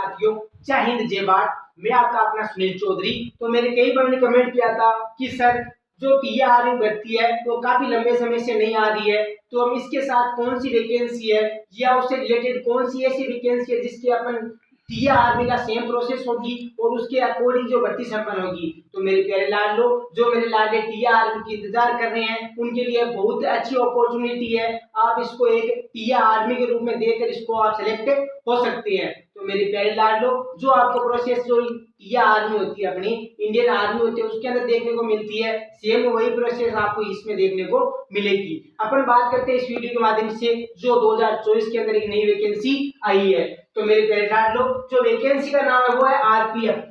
साथियों, जय हिंद जय भारत। मैं आपका अपना सुनील चौधरी। तो मेरे कई बंदों ने कमेंट किया था कि सर जो टीआरपी भर्ती है वो काफी लंबे समय से नहीं आ रही है, तो हम इसके साथ कौन सी वैकेंसी है या उससे रिलेटेड कौन सी ऐसी वैकेंसी है जिसकी अपन टीआरपी का सेम प्रोसेस होगी और उसके अकॉर्डिंग जो भर्ती संपन्न होगी। तो मेरे प्यारे लाडलो, जो मेरे लाडले टीआरपी की इंतजार कर रहे हैं उनके लिए बहुत अच्छी अपॉर्चुनिटी है। आप इसको एक टीआरपी के रूप में देकर इसको आप सिलेक्ट हो सकते हैं। तो मेरे प्यारे लाडलो, जो आपको प्रोसेस जो या आर्मी होती है, अपनी इंडियन आर्मी होती है, उसके अंदर देखने को मिलती है, सेम वही प्रोसेस आपको इसमें देखने को मिलेगी। अपन बात करते हैं इस वीडियो के माध्यम से जो 2024 के अंदर एक नई वैकेंसी आई है। तो मेरे प्यारे लाडलो, जो वैकेंसी का नाम है वो है आरपीएफ।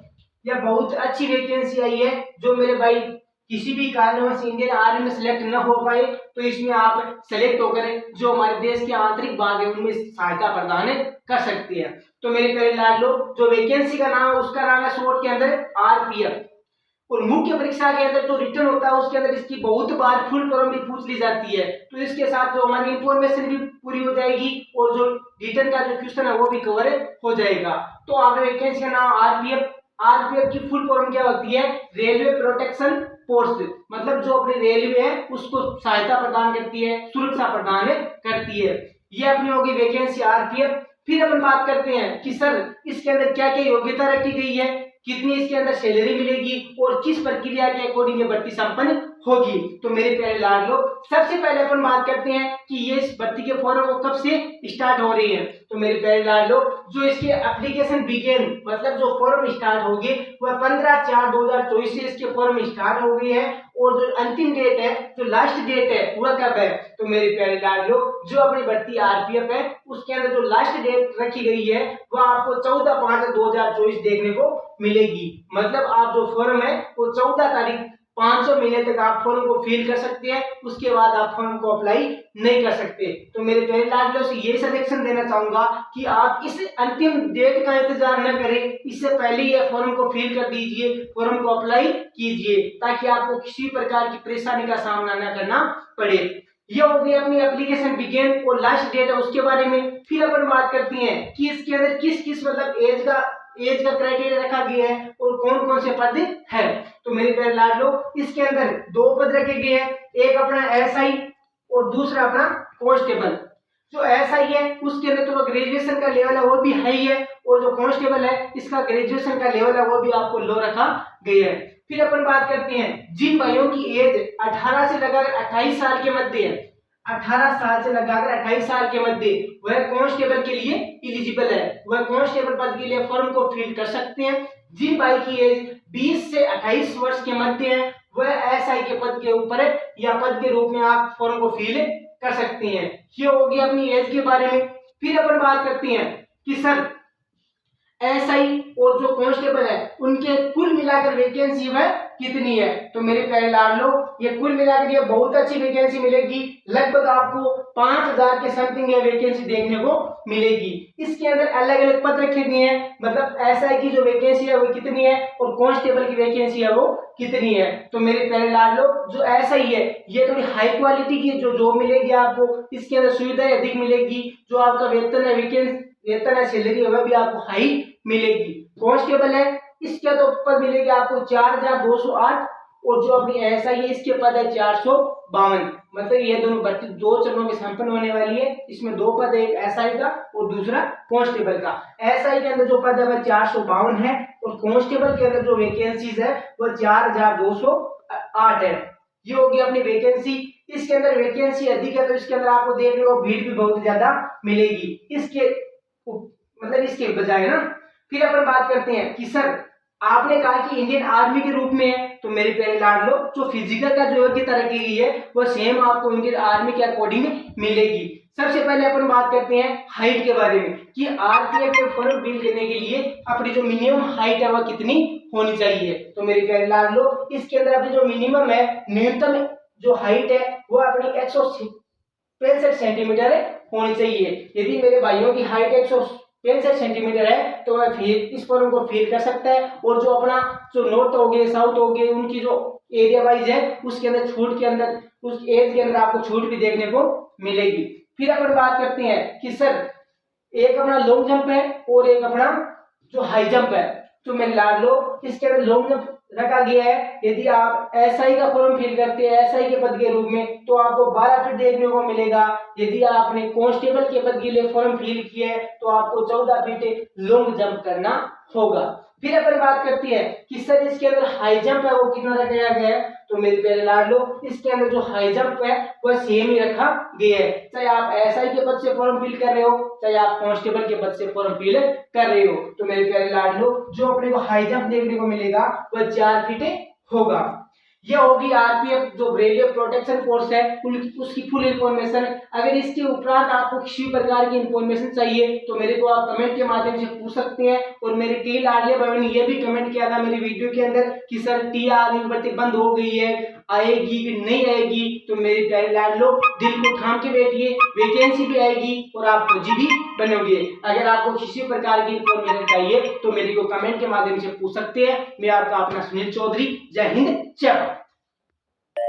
यह बहुत अच्छी वैकेंसी आई है। जो मेरे भाई किसी भी कारणवश इंडियन आर्मी में सिलेक्ट न हो पाए तो इसमें आप सेलेक्ट होकर जो हमारे देश के आंतरिक भाग है उनमें सहायता प्रदान कर सकते हैं। तो मेरे प्यारे लाडलो, जो वैकेंसी का नाम है उसका नाम है शॉर्ट के अंदर आरपीएफ। और मुख्य परीक्षा के अंदर जो रिटर्न होता है उसके अंदर इसकी बहुत बार फुल फॉर्म भी पूछ ली जाती है। तो इसके साथ जो हमारी इंफॉर्मेशन भी पूरी हो जाएगी और जो रिटर्न का जो क्वेश्चन है वो भी कवर हो जाएगा। तो आपने वैकेंसी का नाम आरपीएफ। आरपीएफ की फुल फॉर्म क्या होती है? Railway protection force. मतलब जो अपनी रेलवे है उसको सहायता प्रदान करती है, सुरक्षा प्रदान करती है। ये अपनी होगी वैकेंसी आरपीएफ। फिर अपन बात करते हैं कि सर इसके अंदर क्या क्या योग्यता रखी गई है, कितनी इसके अंदर सैलरी मिलेगी और किस प्रक्रिया के अकॉर्डिंग ये भर्ती संपन्न होगी। तो मेरे प्यारे लाडलो, सबसे पहले अपन बात करते हैं कि ये इस भर्ती के फॉर्म वो कब से स्टार्ट हो रही है। तो मेरे प्यारे लाडलो, जो इसके एप्लीकेशन बिगेन मतलब जो फॉर्म स्टार्ट होगी वह 15/4/2024 से इसके फॉर्म स्टार्ट हो गई है। और जो अंतिम डेट है, जो लास्ट डेट है, वह कब है? तो मेरे प्यारे लाडलो, जो अपनी भर्ती आरपीएफ है उसके अंदर जो लास्ट डेट रखी गई है वह आपको 14/5/2024 देखने को मिलेगी। मतलब आप जो फॉर्म है वो 14 तारीख 500 महीने तक आप फॉर्म को फिल कर सकते हैं, उसके बाद आप फॉर्म को अप्लाई नहीं कर सकते। तो मेरे प्यारे लाडलो से ये सजेशन देना चाहूंगा कि आप इस अंतिम डेट का इंतजार न करें, इससे पहले ये फॉर्म को फिल कर दीजिए, फॉर्म को अप्लाई कीजिए, ताकि आपको किसी प्रकार की परेशानी का सामना न करना पड़े। ये हो गई अपनी एप्लीकेशन बिगेन और लास्ट डेट है उसके बारे में। फिर अपन बात करते हैं कि इसके अंदर किस किस मतलब एज का क्राइटेरिया रखा गया है और कौन कौन से पद है। तो मेरे प्यारे लाडलो, इसके अंदर 2 पद रखे गए हैं, एक अपना एसआई और दूसरा अपना कांस्टेबल। जो एसआई है उसके अंदर तो ग्रेजुएशन का लेवल है वो भी हाई है, और जो कांस्टेबल है इसका ग्रेजुएशन का लेवल है वो भी आपको लो रखा गया है। फिर अपन बात करते हैं जिन भाइयों की एज 18 से लगाकर 28 साल के मध्य है, 18 साल से लगाकर 28 साल के मध्य, वह कांस्टेबल के लिए एलिजिबल है, वह कांस्टेबल पद के लिए फॉर्म को फिल कर सकते हैं। जिन भाई की एज 20 से 28 वर्ष के मध्य है वह एसआई के पद के ऊपर है या पद के रूप में आप फॉर्म को फिल कर सकते हैं। ये होगी अपनी एज के बारे में। फिर अपन बात करते हैं कि सर एसआई और जो कांस्टेबल है उनके कुल मिलाकर वैकेंसी वह कितनी है। तो मेरे प्यारे लाडलो, ये कुल मिलाकर ये बहुत अच्छी वैकेंसी मिलेगी। लगभग आपको 5000 के समथिंग ये वैकेंसी देखने को मिलेगी। इसके अंदर अलग अलग पद रखे गए हैं, मतलब एसआई की जो वैकेंसी है वो कितनी है और कांस्टेबल की वैकेंसी है वो कितनी है। तो मेरे प्यारे लाडलो, जो एसआई है ये थोड़ी हाई क्वालिटी की जो जॉब मिलेगी आपको, इसके अंदर सुविधाएं अधिक मिलेगी, जो आपका वेतन है सैलरी है वह भी आपको हाई मिलेगी। कांस्टेबल है इसके तो पद मिलेगी आपको 4208 और जो अपनी एसआई है इसके पद है 452। मतलब ये दोनों भर्ती 2 चरणों में संपन्न होने वाली है। इसमें 2 पद है, एक एसआई का और दूसरा कांस्टेबल का। एसआई के अंदर जो पद है वह 452 है और कांस्टेबल के अंदर जो वैकेंसीज है वह 4208 है। ये होगी अपनी वैकेंसी। इसके अंदर वैकेंसी अधिक है तो इसके अंदर आपको देखने को भीड़ भी बहुत ज्यादा मिलेगी इसके बजाय ना। फिर अपन बात करते हैं कि सर आपने कहा कि इंडियन आर्मी के रूप में है। तो मेरे प्यारे लाडलो, जो फिजिकल का जो योग्यता रखी गई है वो सेम आपको इंडियन आर्मी के अकॉर्डिंग मिलेगी। सबसे पहले अपन बात करते हैं हाइट के बारे में कि आरपीएफ के फॉर्म फिल करने के लिए अपनी जो मिनिमम हाइट है वह कितनी होनी चाहिए। तो मेरे प्यारे लाडलो, इसके अंदर अपनी जो मिनिमम है, न्यूनतम जो हाइट है वो अपनी 165 सेंटीमीटर होनी चाहिए। यदि मेरे भाइयों की हाइट 165 सेंटीमीटर है तो वह फिर इस फॉर्म को फिल कर सकता है। और जो अपना जो नॉर्थ हो गए, साउथ हो गए, उनकी जो एरिया वाइज है उसके अंदर छूट के अंदर, उस एज के अंदर आपको छूट भी देखने को मिलेगी। फिर अपन बात करते हैं कि सर एक अपना लॉन्ग जंप है और एक अपना जो हाई जंप है, तो मेरे लाडलो इसके अंदर लॉन्ग जंप रखा गया है। यदि आप एसआई का फॉर्म फिल करते हैं एसआई के पद के रूप में, तो आपको 12 फीट देखने को मिलेगा। यदि आपने कांस्टेबल के पद के लिए फॉर्म फिल किया है तो आपको 14 फीट लॉन्ग जंप करना होगा। फिर अपन बात करती है कि सर इसके अंदर हाई जंप है वो कितना रखा गया है, तो मेरे प्यारे लाडलो इसके अंदर जो हाई जंप है वो सेम ही रखा गया है। चाहे आप एसआई के पद से फॉर्म फिल कर रहे हो, चाहे आप कांस्टेबल के पद से फॉर्म फिल कर रहे हो, तो मेरे प्यारे लाडलो जो अपने को हाई जंप देखने को मिलेगा वह 4 फीट होगा। यह होगी आरपीएफ जो रेलवे प्रोटेक्शन फोर्स है उसकी फुल इंफॉर्मेशन। अगर इसके उपरांत आपको किसी प्रकार की इंफॉर्मेशन चाहिए तो मेरे को आप कमेंट के माध्यम से पूछ सकते हैं। और मेरे टी लाडले भाई ने यह भी कमेंट किया था मेरी वीडियो के अंदर कि सर टी आर्मी भर्ती बंद हो गई है, आएगी कि नहीं आएगी, तो मेरे प्यारे लाडलो दिल को थाम के बैठिए, वैकेंसी भी आएगी और आप फौजी भी बनोगे। अगर आपको किसी प्रकार की इंफॉर्मेशन चाहिए तो मेरे को कमेंट के माध्यम से पूछ सकते हैं। मैं आपका अपना सुनील चौधरी। जय हिंद, जय भारत।